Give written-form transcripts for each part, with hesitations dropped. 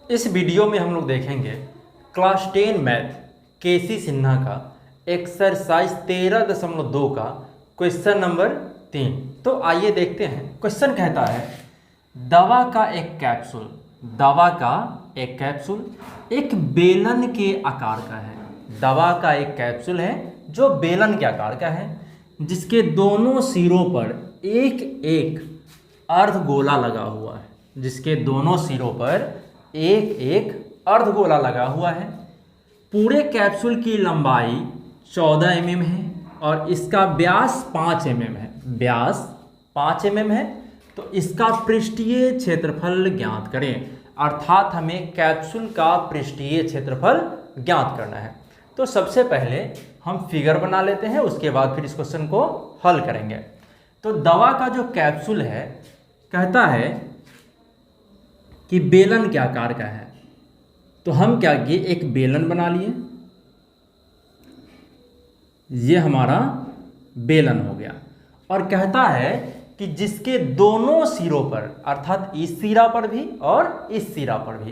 इस वीडियो में हम लोग देखेंगे क्लास 10 मैथ केसी सिन्हा का एक्सरसाइज 13.2 का क्वेश्चन नंबर 3। तो आइए देखते हैं। क्वेश्चन कहता है दवा का एक कैप्सूल एक बेलन के आकार का है। दवा का एक कैप्सूल है जो बेलन के आकार का है, जिसके दोनों सिरों पर एक एक अर्धगोला लगा हुआ है। जिसके दोनों सिरों पर एक एक अर्धगोला लगा हुआ है। पूरे कैप्सूल की लंबाई 14 mm है और इसका व्यास 5 mm है। व्यास 5 mm है, तो इसका पृष्ठीय क्षेत्रफल ज्ञात करें। अर्थात हमें कैप्सूल का पृष्ठीय क्षेत्रफल ज्ञात करना है। तो सबसे पहले हम फिगर बना लेते हैं, उसके बाद फिर इस क्वेश्चन को हल करेंगे। तो दवा का जो कैप्सूल है कहता है कि बेलन के आकार का है, तो हम क्या किए, एक बेलन बना लिए। ये हमारा बेलन हो गया और कहता है कि जिसके दोनों सिरों पर, अर्थात इस सिरा पर भी और इस सिरा पर भी,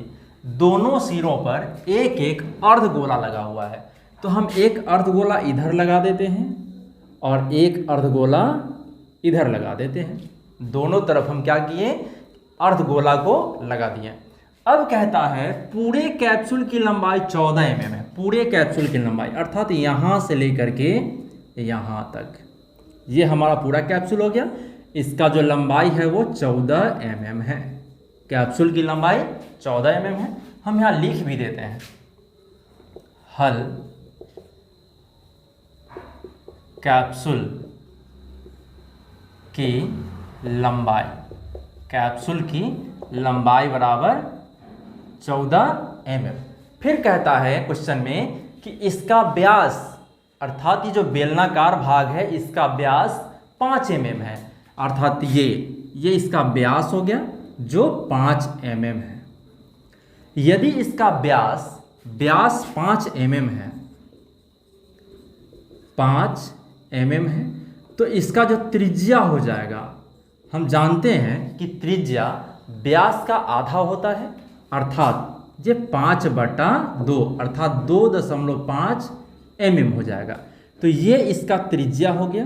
दोनों सिरों पर एक एक अर्धगोला लगा हुआ है। तो हम एक अर्धगोला इधर लगा देते हैं और एक अर्धगोला इधर लगा देते हैं। दोनों तरफ हम क्या किए, अर्धगोला को लगा दिए। अब कहता है पूरे कैप्सूल की लंबाई 14 mm है। पूरे कैप्सूल की लंबाई अर्थात यहाँ से लेकर के यहाँ तक, ये हमारा पूरा कैप्सूल हो गया। इसका जो लंबाई है वो 14 mm है। कैप्सूल की लंबाई 14 mm है। हम यहाँ लिख भी देते हैं, हल कैप्सूल की लंबाई, कैप्सूल की लंबाई बराबर 14 mm। फिर कहता है क्वेश्चन में कि इसका व्यास, अर्थात ये जो बेलनाकार भाग है इसका व्यास 5 mm है। अर्थात ये इसका व्यास हो गया जो 5 mm है। यदि इसका व्यास 5 mm है, 5 mm है, तो इसका जो त्रिज्या हो जाएगा, हम जानते हैं कि त्रिज्या व्यास का आधा होता है। अर्थात ये 5/2 अर्थात 2.5 mm हो जाएगा। तो ये इसका त्रिज्या हो गया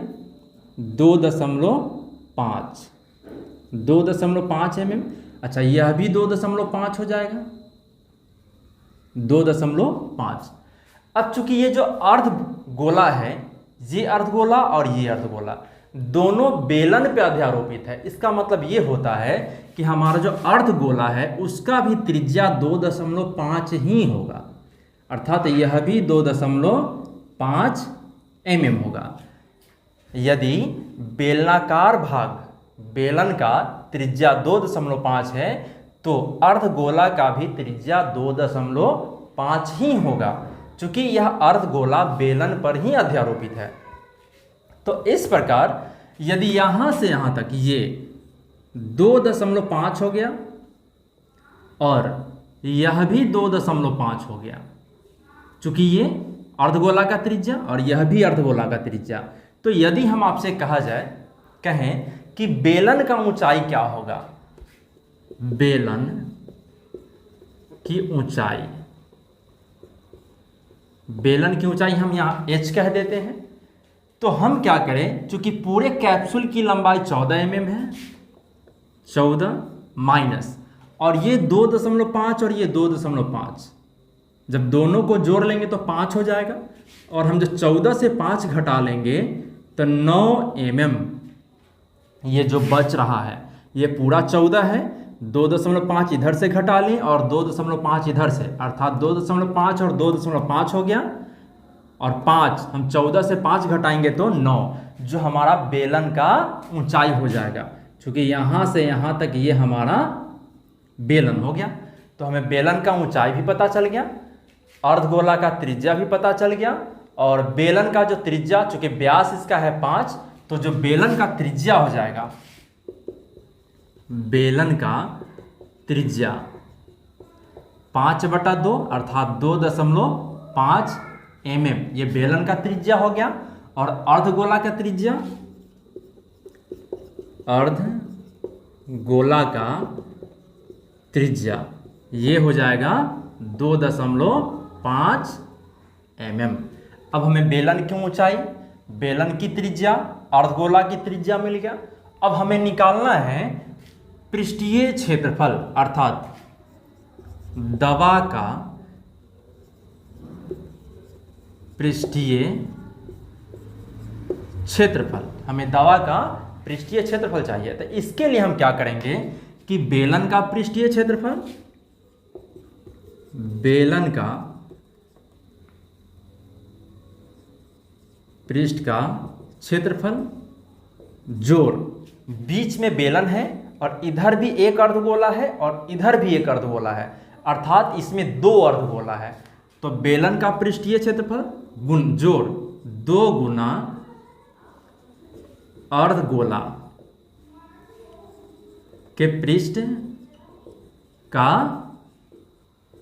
2.5 mm। अच्छा, यह भी 2.5 हो जाएगा, 2.5। अब चूंकि ये जो अर्धगोला है, ये अर्धगोला और ये अर्धगोला दोनों बेलन पे अध्यारोपित है। इसका मतलब ये होता है कि हमारा जो अर्धगोला है उसका भी त्रिज्या 2.5 ही होगा। अर्थात यह भी 2.5 mm होगा। यदि बेलनाकार भाग, बेलन का त्रिज्या 2.5 है, तो अर्धगोला का भी त्रिज्या 2.5 ही होगा, चूंकि यह अर्धगोला बेलन पर ही अध्यारोपित है। तो इस प्रकार यदि यहाँ से यहाँ तक ये 2.5 हो गया और यह भी 2.5 हो गया, चूंकि ये अर्धगोला का त्रिज्या और यह भी अर्धगोला का त्रिज्या, तो यदि हम आपसे कहें कि बेलन का ऊंचाई क्या होगा, बेलन की ऊंचाई, बेलन की ऊंचाई हम यहाँ h कह देते हैं। तो हम क्या करें, चूंकि पूरे कैप्सूल की लंबाई 14 mm है, 14 माइनस, और ये 2.5 और ये 2.5, जब दोनों को जोड़ लेंगे तो 5 हो जाएगा। और हम जो 14 से 5 घटा लेंगे तो 9 mm ये जो बच रहा है, ये पूरा 14 है। 2.5 इधर से घटा लें और 2.5 इधर से, अर्थात 2.5 और 2.5 हो गया, और 5 हम 14 से 5 घटाएंगे तो 9, जो हमारा बेलन का ऊंचाई हो जाएगा। क्योंकि यहाँ से यहाँ तक ये हमारा बेलन हो गया, तो हमें बेलन का ऊंचाई भी पता चल गया, अर्धगोला का त्रिज्या भी पता चल गया, और बेलन का जो त्रिज्या, चूंकि व्यास इसका है 5, तो जो बेलन का त्रिज्या हो जाएगा, बेलन का त्रिज्या 5/2 अर्थात 2.5 mm, ये बेलन का त्रिज्या हो गया। और अर्धगोला का त्रिज्या, अर्धगोला का त्रिज्या ये हो जाएगा 2.5 mm। अब हमें बेलन की ऊंचाई, बेलन की त्रिज्या, अर्धगोला की त्रिज्या मिल गया। अब हमें निकालना है पृष्ठीय क्षेत्रफल, अर्थात दवा का पृष्ठीय क्षेत्रफल। हमें दवा का पृष्ठीय क्षेत्रफल चाहिए। तो इसके लिए हम क्या करेंगे कि बेलन का पृष्ठीय क्षेत्रफल, बेलन का पृष्ठ का क्षेत्रफल जोड़, बीच में बेलन है और इधर भी एक अर्धगोला है और इधर भी एक अर्धगोला है, अर्थात इसमें 2 अर्धगोला है। तो बेलन का पृष्ठीय क्षेत्रफल गुण जोड़ 2 गुना अर्धगोला के पृष्ठ का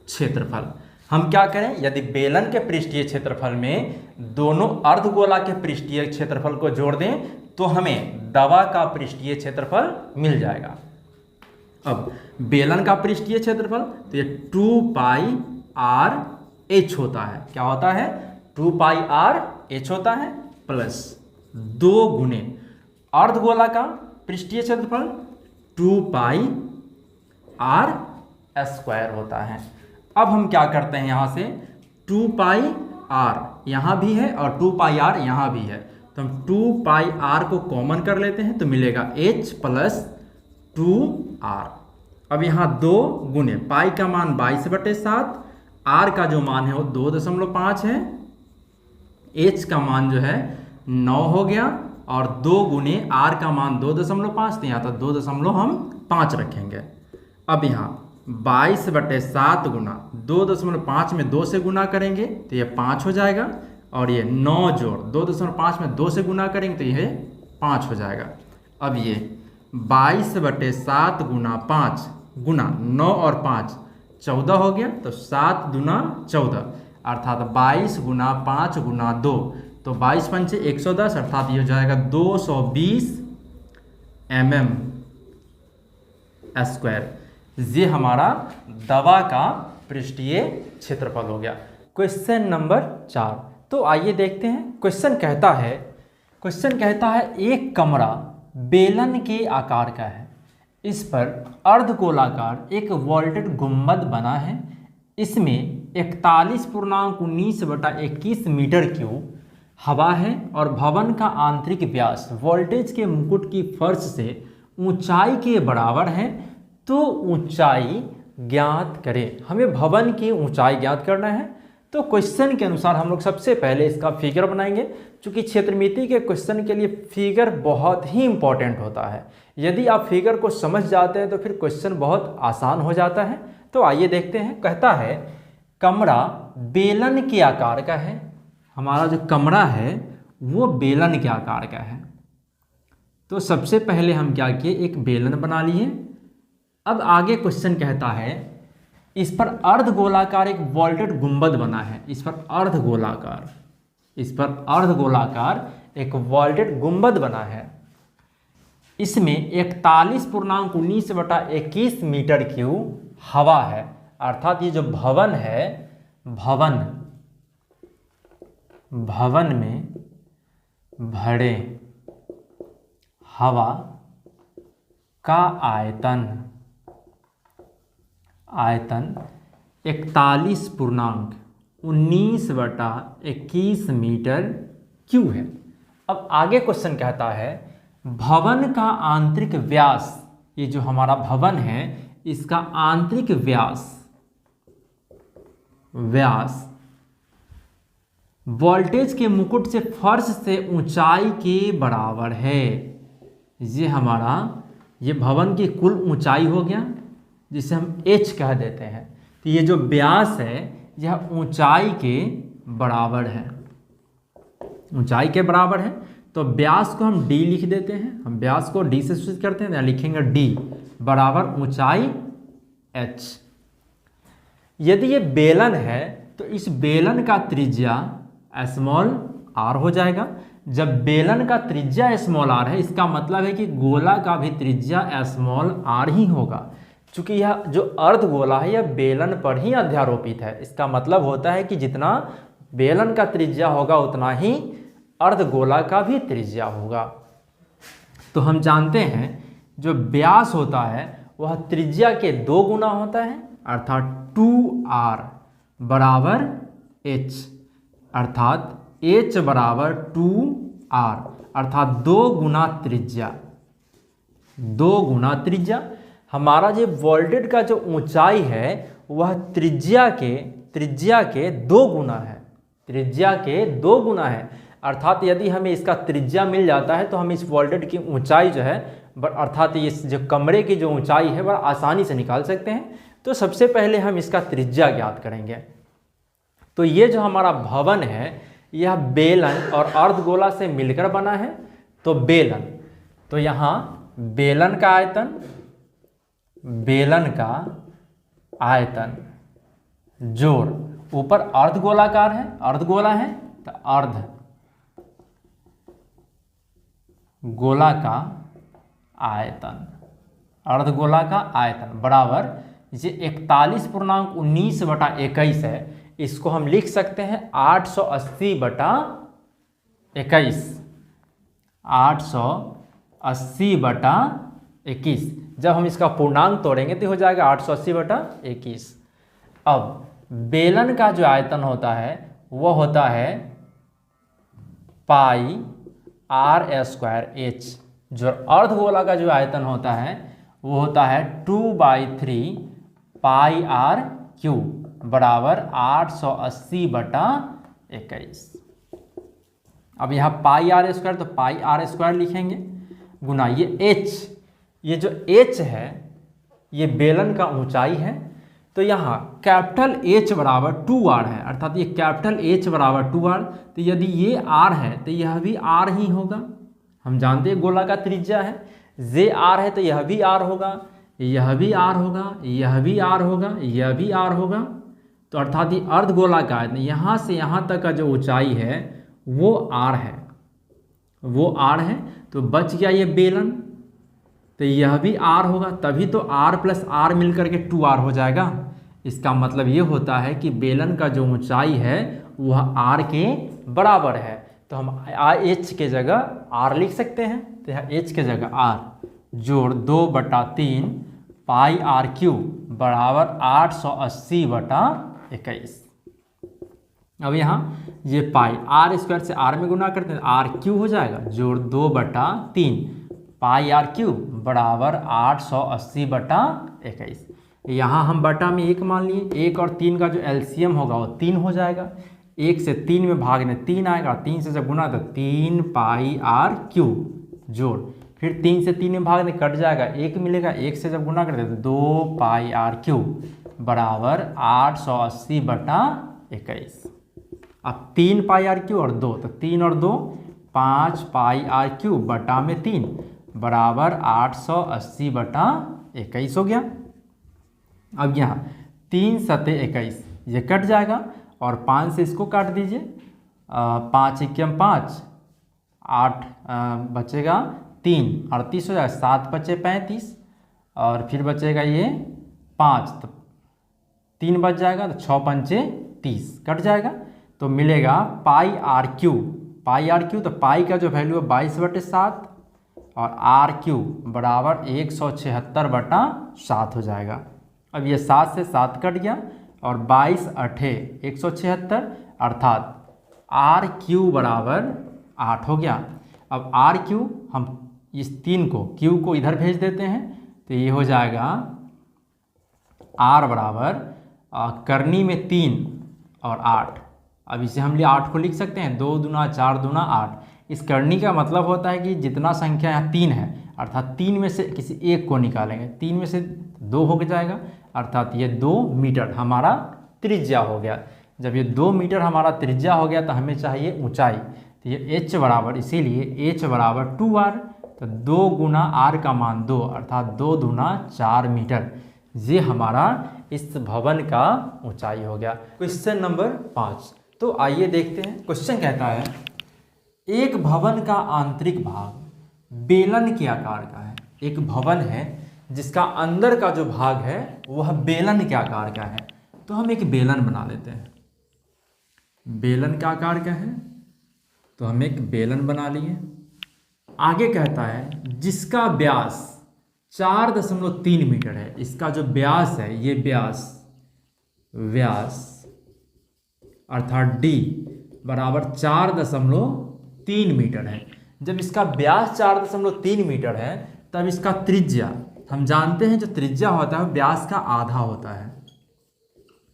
क्षेत्रफल। हम क्या करें, यदि बेलन के पृष्ठीय क्षेत्रफल में दोनों अर्धगोला के पृष्ठीय क्षेत्रफल को जोड़ दें तो हमें दवा का पृष्ठीय क्षेत्रफल मिल जाएगा। अब बेलन का पृष्ठीय क्षेत्रफल तो ये 2πr/h होता है। क्या होता है, 2πr/h होता है, प्लस 2 गुने अर्धगोला का पृष्ठीय क्षेत्रफल 2πr² होता है। अब हम क्या करते हैं, यहाँ से 2πr यहाँ भी है और 2πr यहाँ भी है, तो हम 2πr को कॉमन कर लेते हैं तो मिलेगा h + 2r। अब यहाँ 2 गुने पाई का मान 22/7, r का जो मान है वो 2.5 है, h का मान जो है 9 हो गया और 2 गुने r का मान 2.5, तो यहाँ तक 2.5 रखेंगे। अब यहाँ 22/7 गुना 2.5 में 2 से गुना करेंगे तो ये 5 हो जाएगा, और ये 9 जोड़ 2.5 में 2 से गुना करेंगे तो ये 5 हो जाएगा। अब ये 22/7 गुना 5 गुना 9 और 5 14 हो गया, तो 7 दूना 14 अर्थात 22 गुना 5 गुना 2, तो 22 पंचे 110 अर्थात ये हो जाएगा 220 mm²। ये हमारा दवा का पृष्ठीय क्षेत्रफल हो गया। Question number 4। तो आइए देखते हैं। क्वेश्चन कहता है एक कमरा बेलन के आकार का है, इस पर अर्धगोलाकार एक वॉल्टेड गुंबद बना है, इसमें 41.19/21 मीटर क्यूब हवा है और भवन का आंतरिक व्यास वोल्टेज के मुकुट की फर्श से ऊंचाई के बराबर है, तो ऊंचाई ज्ञात करें। हमें भवन की ऊंचाई ज्ञात करना है। तो क्वेश्चन के अनुसार हम लोग सबसे पहले इसका फिगर बनाएंगे, क्योंकि क्षेत्रमिति के क्वेश्चन के लिए फिगर बहुत ही इंपॉर्टेंट होता है। यदि आप फिगर को समझ जाते हैं तो फिर क्वेश्चन बहुत आसान हो जाता है। तो आइए देखते हैं। कहता है कमरा बेलन के आकार का है। हमारा जो कमरा है वो बेलन के आकार का है। तो सबसे पहले हम क्या किए, एक बेलन बना लिए। अब आगे क्वेश्चन कहता है इस पर अर्धगोलाकार एक वॉल्टेड गुंबद बना है। इस पर अर्धगोलाकार एक वॉल्टेड गुंबद बना है, इसमें 41.19/21 मीटर क्यूब हवा है, अर्थात ये जो भवन है, भवन में भरे हवा का आयतन 41.19/21 मीटर क्यूब है। अब आगे क्वेश्चन कहता है भवन का आंतरिक व्यास, ये जो हमारा भवन है इसका आंतरिक व्यास वोल्टेज के मुकुट से फर्श से ऊंचाई के बराबर है। ये भवन की कुल ऊंचाई हो गया, जिसे हम h कह देते हैं। तो ये जो व्यास है यह ऊंचाई के बराबर है, तो व्यास को हम d लिख देते हैं। हम व्यास को d से सूचित करते हैं, यहाँ लिखेंगे d बराबर ऊंचाई h। यदि ये बेलन है तो इस बेलन का त्रिज्या स्मॉल r हो जाएगा। जब बेलन का त्रिज्या स्मॉल r है, इसका मतलब है कि गोला का भी त्रिज्या स्मॉल r ही होगा। चूंकि यह जो अर्धगोला है यह बेलन पर ही अध्यारोपित है, इसका मतलब होता है कि जितना बेलन का त्रिज्या होगा उतना ही अर्धगोला का भी त्रिज्या होगा। तो हम जानते हैं जो व्यास होता है वह त्रिज्या के 2 गुना होता है, अर्थात 2r बराबर h, अर्थात h बराबर 2r, अर्थात 2 गुना त्रिज्या, 2 गुना त्रिज्या। हमारा जो वोल्टेज का जो ऊंचाई है वह त्रिज्या के 2 गुना है, त्रिज्या के 2 गुना है। अर्थात यदि हमें इसका त्रिज्या मिल जाता है तो हम इस वोल्टेज की ऊंचाई जो है अर्थात इस जो कमरे की जो ऊंचाई है वह आसानी से निकाल सकते हैं। तो सबसे पहले हम इसका त्रिज्या ज्ञात करेंगे। तो ये जो हमारा भवन है यह बेलन और अर्धगोला से मिलकर बना है। तो बेलन, तो यहाँ बेलन का आयतन जोड़ ऊपर अर्धगोलाकार है, अर्धगोला है तो अर्धगोला का आयतन बराबर ये 41.19/21 है, इसको हम लिख सकते हैं 880/21, 880/21। जब हम इसका पूर्णांक तोड़ेंगे तो हो जाएगा 880/21। अब बेलन का जो आयतन होता है वह होता है पाई r² h, जो अर्धगोला का जो आयतन होता है वो होता है 2/3 पाई r³ बराबर 880/21। अब यहाँ पाई r² तो पाई r² लिखेंगे गुना ये h, ये जो h है ये बेलन का ऊंचाई है। तो यहाँ कैपिटल H बराबर 2r है, अर्थात ये कैपिटल H बराबर 2r। तो यदि ये r है तो यह भी r ही होगा। हम जानते हैं गोला का त्रिज्या है, जे r है तो यह भी r होगा, यह भी r होगा, यह भी r होगा, यह भी r होगा। तो अर्थात ये अर्धगोला का है, यहाँ से यहाँ तक का जो ऊंचाई है वो r है, वो r है। तो बच गया ये बेलन, तो यह भी r होगा, तभी तो r प्लस r मिलकर के 2r हो जाएगा। इसका मतलब ये होता है कि बेलन का जो ऊंचाई है वह r के बराबर है। तो हम h के जगह r लिख सकते हैं, तो यह h के जगह r जोड़ 2/3 पाई r³ बराबर 880/21। अब यहाँ ये पाई r² से r में गुना करते हैं, r³ हो जाएगा जोड़ 2/3 पाई r³ बराबर 880/21। यहाँ हम बटा में 1 मान लिए, 1 और 3 का जो एलसीएम होगा वो 3 हो जाएगा। 1 से 3 में भागने 3 आएगा, 3 से जब गुना तो 3 पाई r³ जोड़, फिर 3 से 3 में भागने कट जाएगा, 1 मिलेगा, 1 से जब गुना करते तो 2 पाई r³ बराबर 880/21। अब 3 पाई r³ और 2, तो 3 और 2 5 पाई r³ बटा में 3 बराबर 880/21 हो गया। अब यहाँ 3 सते 21 ये कट जाएगा और 5 से इसको काट दीजिए, 5 एकम 5, 8 बचेगा 3, 38 हो जाएगा, 7 बचे 35 और फिर बचेगा ये 5, तो 3 बच जाएगा, तो 6 पंचे 30 कट जाएगा। तो मिलेगा पाई r³ तो पाई का जो वैल्यू है 22/7 और r³ बराबर 176/7 हो जाएगा। अब ये 7 से 7 कट गया और 22 8 176, अर्थात r³ बराबर 8 हो गया। अब r³ हम इस 3 को q को इधर भेज देते हैं, तो ये हो जाएगा r बराबर करनी में 3 और 8। अब इसे हम 8 को लिख सकते हैं, 2 दूना 4 दूना 8। इस करनी का मतलब होता है कि जितना संख्या यहाँ 3 है, अर्थात 3 में से किसी एक को निकालेंगे, 3 में से 2 हो जाएगा, अर्थात ये 2 मीटर हमारा त्रिज्या हो गया। जब ये 2 मीटर हमारा त्रिज्या हो गया तो हमें चाहिए ऊंचाई, तो ये h बराबर, इसीलिए h बराबर 2r, तो 2 गुना r का मान 2, अर्थात 2 दूना 4 मीटर। ये हमारा इस भवन का ऊंचाई हो गया। Question number 5। तो आइए देखते हैं। क्वेश्चन कहता है एक भवन का आंतरिक भाग बेलन के आकार का है। एक भवन है जिसका अंदर का जो भाग है वह बेलन के आकार का है। तो हम एक बेलन बना लेते हैं। बेलन के आकार का है तो हम एक बेलन बना लिए। आगे कहता है जिसका व्यास 4.3 मीटर है। इसका जो व्यास है, ये व्यास अर्थात d बराबर 4.3 मीटर है। जब इसका व्यास 4.3 मीटर है तब इसका त्रिज्या, हम जानते हैं जो त्रिज्या होता है व्यास का आधा होता है,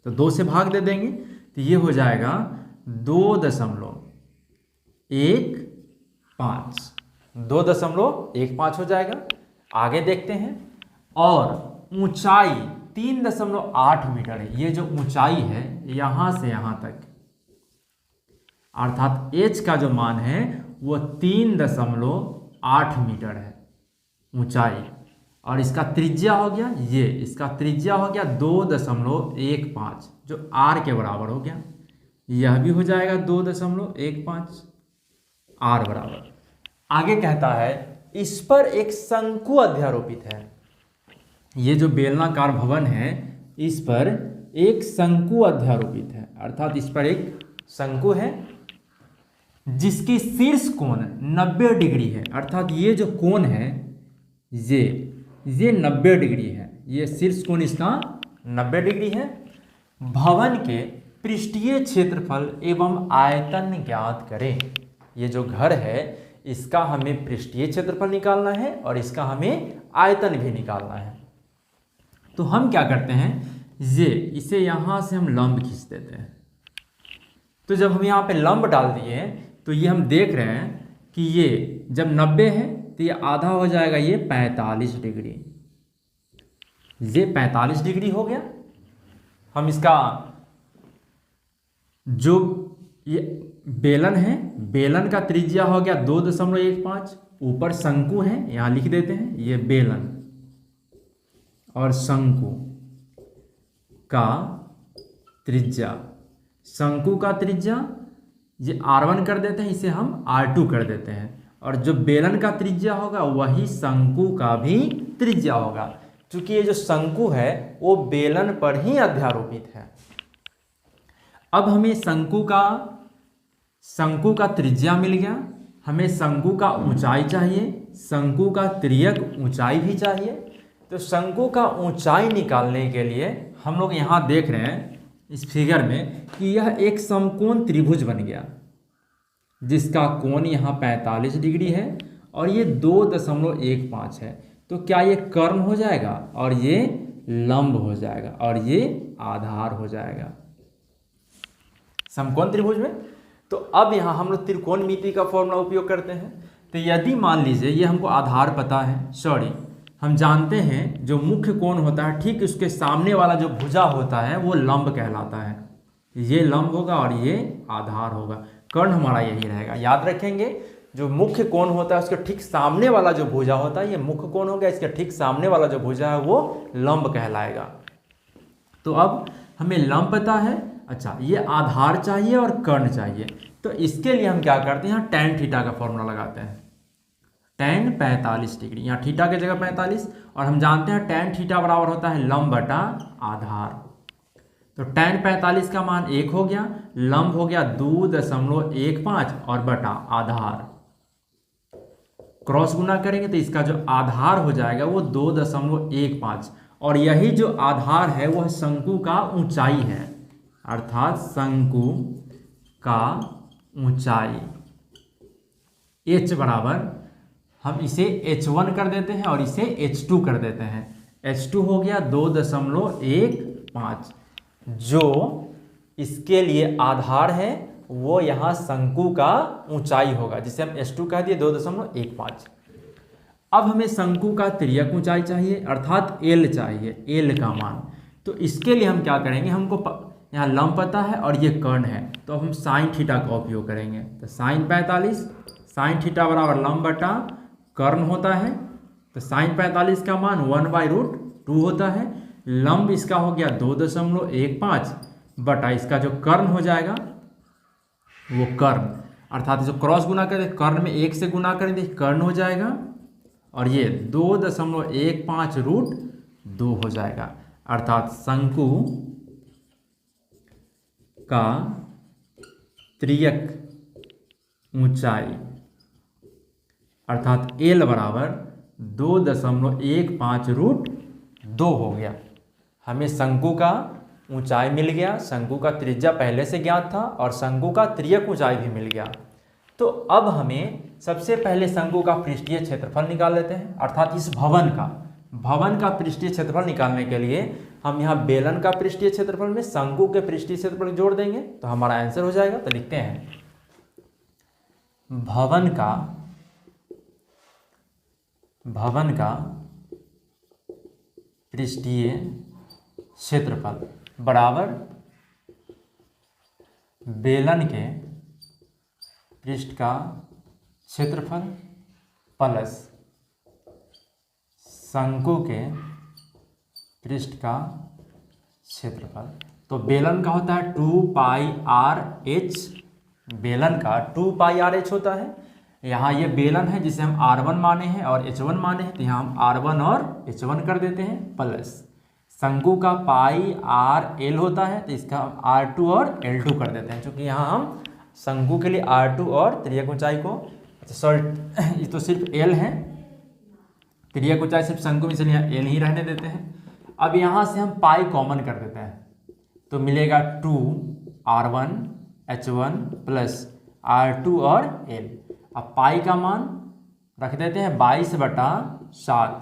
तो 2 से भाग दे देंगे तो ये हो जाएगा 2.15 हो जाएगा। आगे देखते हैं। और ऊंचाई 3.8 मीटर है। ये जो ऊंचाई है यहां से यहां तक, अर्थात h का जो मान है वो 3.8 मीटर है ऊंचाई। और इसका त्रिज्या हो गया इसका त्रिज्या हो गया 2.15 जो r के बराबर हो गया। यह भी हो जाएगा 2.15 r बराबर। आगे कहता है इस पर एक शंकु अध्यारोपित है। ये जो बेलनाकार भवन है इस पर एक शंकु अध्यारोपित है, अर्थात इस पर एक शंकु है जिसकी शीर्ष कोण 90 डिग्री है। अर्थात ये जो कोण है ये 90 डिग्री है। ये शीर्ष कोण इसका 90 डिग्री है। भवन के पृष्ठीय क्षेत्रफल एवं आयतन ज्ञात करें। ये जो घर है इसका हमें पृष्ठीय क्षेत्रफल निकालना है और इसका हमें आयतन भी निकालना है। तो हम क्या करते हैं, इसे यहाँ से हम लंब खींच देते हैं। तो जब हम यहाँ पे लंब डाल दिए तो ये हम देख रहे हैं कि ये जब 90 है तो ये आधा हो जाएगा, ये 45 डिग्री। ये 45 डिग्री हो गया। हम इसका जो ये बेलन है, बेलन का त्रिज्या हो गया 2.15। ऊपर शंकु है, यहाँ लिख देते हैं ये बेलन और शंकु का त्रिज्या। शंकु का त्रिज्या ये r1 कर देते हैं, इसे हम r2 कर देते हैं। और जो बेलन का त्रिज्या होगा वही शंकु का भी त्रिज्या होगा, क्योंकि ये जो शंकु है वो बेलन पर ही अध्यारोपित है। अब हमें शंकु का त्रिज्या मिल गया, हमें शंकु का ऊंचाई चाहिए, शंकु का तिर्यक ऊंचाई भी चाहिए। तो शंकु का ऊंचाई निकालने के लिए हम लोग यहाँ देख रहे हैं इस फिगर में कि यह एक समकोण त्रिभुज बन गया जिसका कोण यहाँ 45 डिग्री है और ये 2.15 है। तो क्या ये कर्ण हो जाएगा और ये लंब हो जाएगा और ये आधार हो जाएगा समकोण त्रिभुज में। तो अब यहाँ हम लोग त्रिकोणमिति का फॉर्मूला उपयोग करते हैं। तो यदि मान लीजिए ये हमको आधार पता है, हम जानते हैं जो मुख्य कोण होता है ठीक उसके सामने वाला जो भुजा होता है वो लंब कहलाता है। ये लंब होगा और ये आधार होगा। कर्ण हमारा यही रहेगा। याद रखेंगे जो मुख्य कोण होता है उसके ठीक सामने वाला जो भुजा होता है ये मुख्य कोण हो गया, इसके ठीक सामने वाला जो भुजा है वो लंब कहलाएगा। तो अब हमें लंब पता है, अच्छा ये आधार चाहिए और कर्ण चाहिए। तो इसके लिए हम क्या करते हैं, यहाँ tan थीटा का फॉर्मूला लगाते हैं। tan 45 डिग्री, यहाँ थीटा की जगह 45, और हम जानते हैं tan थीटा बराबर होता है लंब बटा आधार। तो tan 45 का मान 1 हो गया, लंब हो गया 2.15 और बटा आधार क्रॉस गुना करेंगे तो इसका जो आधार हो जाएगा वो 2.15। और यही जो आधार है वह शंकु का ऊंचाई है, अर्थात शंकु का ऊंचाई h बराबर, हम इसे h1 कर देते हैं और इसे h2 कर देते हैं। h2 हो गया 2.15। जो इसके लिए आधार है वो यहाँ शंकु का ऊंचाई होगा, जिसे हम h2 कह दिए 2.15। अब हमें शंकु का तिर्यक ऊंचाई चाहिए, अर्थात l चाहिए, l का मान। तो इसके लिए हम क्या करेंगे, हमको यहाँ लंब पता है और ये कर्ण है, तो हम साइन थीटा का उपयोग करेंगे। तो साइन 45, साइन थीटा बराबर लंब बटा कर्ण होता है। तो साइन 45 का मान 1/√2 होता है। लंब इसका हो गया 2.15 बटा इसका जो कर्ण हो जाएगा वो कर्ण, अर्थात जो क्रॉस गुना करें कर्ण में 1 से गुना करें तो कर्ण हो जाएगा और ये 2.15 रूट 2 हो जाएगा। अर्थात शंकु का त्रियक ऊंचाई अर्थात L बराबर 2.15 रूट 2 हो गया। हमें शंकु का ऊंचाई मिल गया, शंकु का त्रिज्या पहले से ज्ञात था और शंकु का त्रियक ऊंचाई भी मिल गया। तो अब हमें सबसे पहले शंकु का पृष्ठीय क्षेत्रफल निकाल लेते हैं, अर्थात इस भवन का पृष्ठीय क्षेत्रफल निकालने के लिए हम यहाँ बेलन का पृष्ठीय क्षेत्रफल में शंकु के पृष्ठीय क्षेत्रफल जोड़ देंगे तो हमारा आंसर हो जाएगा। तो लिखते हैं भवन का पृष्ठीय क्षेत्रफल बराबर बेलन के पृष्ठ का क्षेत्रफल प्लस शंकु के पृष्ठ का क्षेत्रफल। तो बेलन का होता है 2πr/h, बेलन का 2πr/h होता है। यहाँ ये बेलन है जिसे हम r1 माने हैं और h1 माने हैं, तो यहाँ हम r1 और h1 कर देते हैं प्लस शंकु का πr/l होता है, तो इसका हम r2 और l2 कर देते हैं। क्योंकि यहाँ हम शंकु के लिए r2 और त्रियक ऊंचाई को ये तो सिर्फ l है, त्रियक ऊंचाई सिर्फ शंकु में, इसलिए l ही रहने देते हैं। अब यहाँ से हम पाई कॉमन कर देते हैं तो मिलेगा 2r1 h1 प्लस r2 और l। अब पाई का मान रख देते हैं 22/7,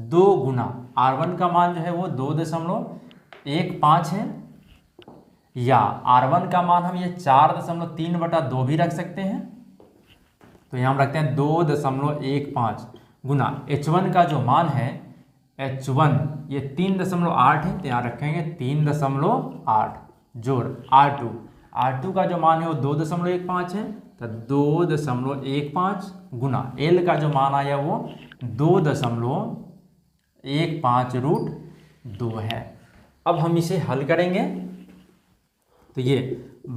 2 गुना r1 का मान जो है वो 2.15 है, या r1 का मान हम ये 4.3/2 भी रख सकते हैं। तो यहाँ हम रखते हैं 2.15 गुना h1 का जो मान है h1 ये 3.8 है, तो यहाँ रखेंगे 3.8 जोड़ r2 का जो मान है वो 2.15 है, तो 2.15 गुना l का जो मान आया वो 2.15 रूट 2 है। अब हम इसे हल करेंगे तो ये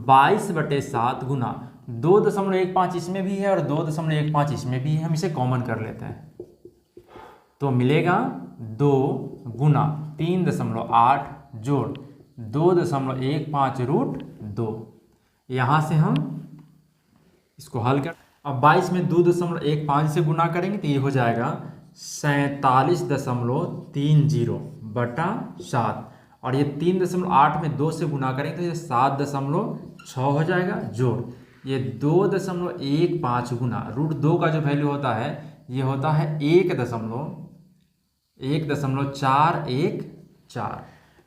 22/7 गुना 2.15 इसमें भी है और 2.15 इसमें भी है, हम इसे कॉमन कर लेते हैं तो मिलेगा 2 गुना 3.8 जोड़ 2.15 रूट 2। यहाँ से हम इसको हल कर, अब 22 में 2.15 से गुना करेंगे तो ये हो जाएगा 47.30/7 और ये 3.8 में 2 से गुना करेंगे तो ये 7.6 हो जाएगा जोड़ ये 2.15 गुना रूट 2 का जो वैल्यू होता है ये होता है 1.414।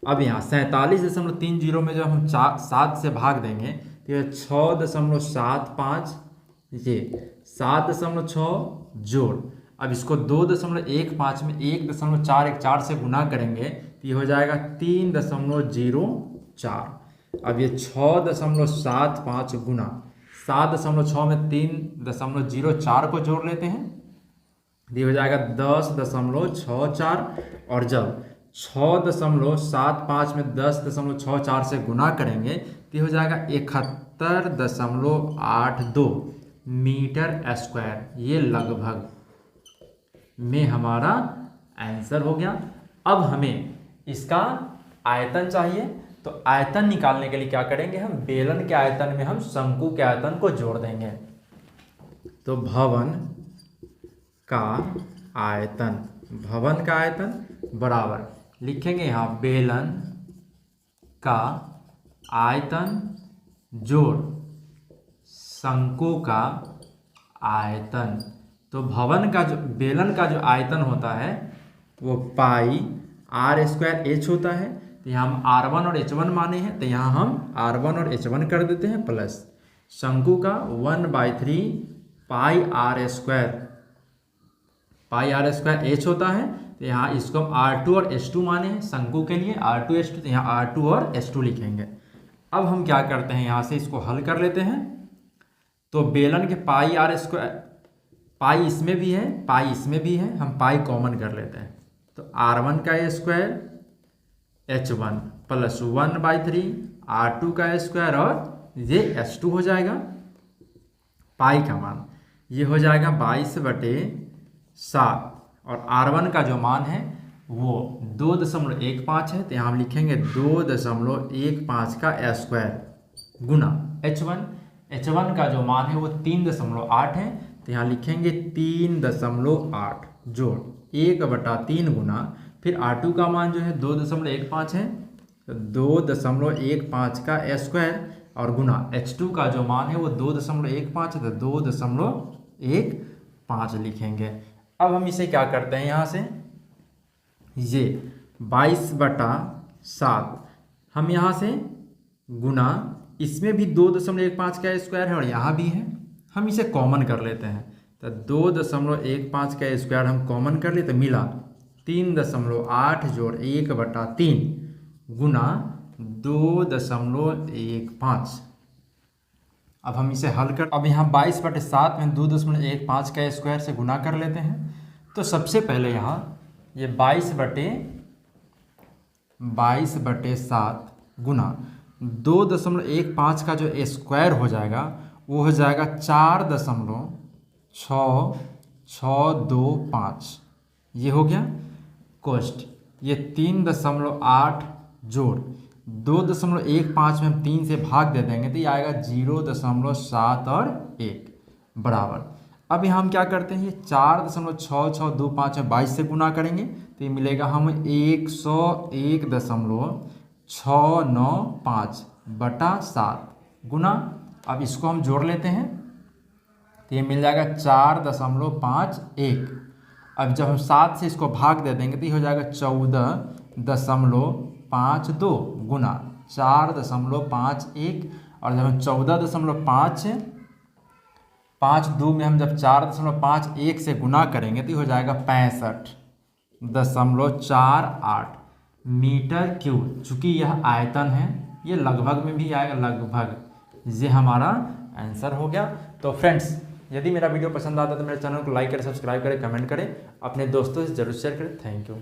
अब यहाँ 47.30 में जब हम 7 से भाग देंगे तो ये 6.75, ये 7.6 जोड़, अब इसको 2.15 में 1.414 से गुना करेंगे तो ये हो जाएगा 3.04। अब ये 6.75 गुना 7.6 में 3.04 को जोड़ लेते हैं, ये हो जाएगा 10.64 और जब 6.75 में 10.64 से गुना करेंगे तो हो जाएगा 71.82 मीटर स्क्वायर। ये लगभग में हमारा आंसर हो गया। अब हमें इसका आयतन चाहिए, तो आयतन निकालने के लिए क्या करेंगे, हम बेलन के आयतन में हम शंकु के आयतन को जोड़ देंगे। तो भवन का आयतन बराबर लिखेंगे यहाँ बेलन का आयतन जोड़ शंकु का आयतन। तो बेलन का जो आयतन होता है वो πr² होता है। तो यहाँ हम r1 और h1 माने हैं, तो यहाँ हम r1 और h1 कर देते हैं प्लस शंकु का 1/3 πr² h होता है। तो यहाँ इसको हम r2 और h2 माने हैं शंकु के लिए, r2 h2, तो यहाँ r2 और h2 लिखेंगे। अब हम क्या करते हैं, यहाँ से इसको हल कर लेते हैं। तो बेलन के πr², पाई इसमें भी है पाई इसमें भी है, हम पाई कॉमन कर लेते हैं। तो r1 का स्क्वायर h1 प्लस 1/3 r2 का स्क्वायर और ये h2 हो जाएगा। पाई का मान ये हो जाएगा 22/7 और R1 का जो मान है वो 2.15 है, तो यहाँ हम लिखेंगे 2.15 का स्क्वायर गुना H1 का जो मान है वो 3.8 है, तो यहाँ लिखेंगे 3.8 जोड़ 1/3 गुना, फिर R2 का मान जो है 2.15 है, तो 2.15 का स्क्वायर और गुना H2 का जो मान है वो 2.15 है, तो 2.15 लिखेंगे। अब हम इसे क्या करते हैं, यहाँ से ये 22/7 हम यहाँ से गुना, इसमें भी 2.15 का स्क्वायर है और यहाँ भी है, हम इसे कॉमन कर लेते हैं, तो 2.15 का स्क्वायर हम कॉमन कर लेते, मिला 3.8 जोड़ 1/3 गुना 2.15। अब हम इसे हल कर, अब यहाँ 22/7 में 2.15 का स्क्वायर से गुना कर लेते हैं। तो सबसे पहले यहाँ ये 22/7 गुना 2.15 का जो स्क्वायर हो जाएगा वो हो जाएगा 4.6625, ये हो गया कोष्ट। ये 3.8 जोड़ 2.15 में हम 3 से भाग दे देंगे तो ये आएगा 0.7 और 1 बराबर। अब यहाँ हम क्या करते हैं, ये 4.6625 में 22 से गुना करेंगे तो ये मिलेगा हम 101.695/7 गुना, अब इसको हम जोड़ लेते हैं तो ये मिल जाएगा 4.51। अब जब हम 7 से इसको भाग दे देंगे तो ये हो जाएगा 14.52 गुना 4.51, और जब हम 14.5 में हम जब 4.51 से गुना करेंगे तो ये हो जाएगा 65.48 मीटर क्यूब। चूँकि यह आयतन है, ये लगभग में भी आएगा, लगभग, ये हमारा आंसर हो गया। तो फ्रेंड्स, यदि मेरा वीडियो पसंद आता है तो मेरे चैनल को लाइक करें, सब्सक्राइब करें, कमेंट करें, अपने दोस्तों से जरूर शेयर करें। Thank you.